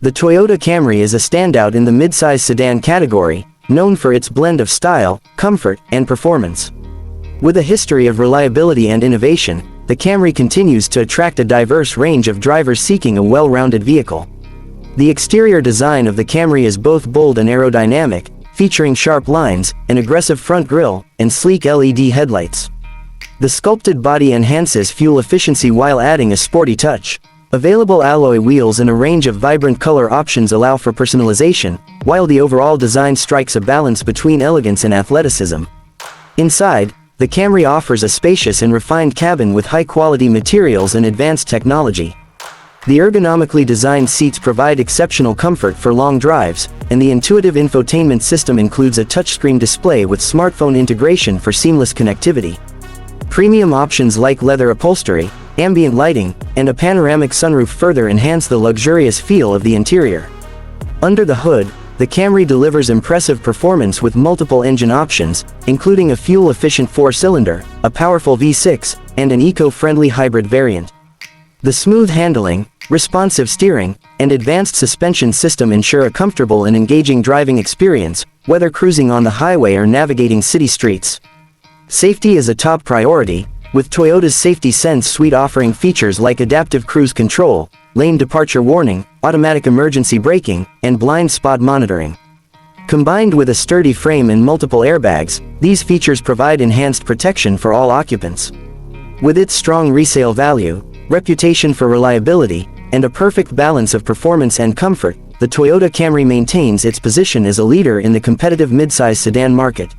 The Toyota Camry is a standout in the midsize sedan category, known for its blend of style, comfort, and performance. With a history of reliability and innovation, the Camry continues to attract a diverse range of drivers seeking a well-rounded vehicle. The exterior design of the Camry is both bold and aerodynamic, featuring sharp lines, an aggressive front grille, and sleek LED headlights. The sculpted body enhances fuel efficiency while adding a sporty touch. Available alloy wheels and a range of vibrant color options allow for personalization, while the overall design strikes a balance between elegance and athleticism. Inside, the Camry offers a spacious and refined cabin with high-quality materials and advanced technology. The ergonomically designed seats provide exceptional comfort for long drives, and the intuitive infotainment system includes a touchscreen display with smartphone integration for seamless connectivity. Premium options like leather upholstery, ambient lighting, and a panoramic sunroof further enhance the luxurious feel of the interior. Under the hood, the Camry delivers impressive performance with multiple engine options, including a fuel-efficient 4-cylinder, a powerful V6, and an eco-friendly hybrid variant. The smooth handling, responsive steering, and advanced suspension system ensure a comfortable and engaging driving experience, whether cruising on the highway or navigating city streets. Safety is a top priority, with Toyota's Safety Sense suite offering features like adaptive cruise control, lane departure warning, automatic emergency braking, and blind spot monitoring. Combined with a sturdy frame and multiple airbags, these features provide enhanced protection for all occupants. With its strong resale value, reputation for reliability, and a perfect balance of performance and comfort, the Toyota Camry maintains its position as a leader in the competitive midsize sedan market.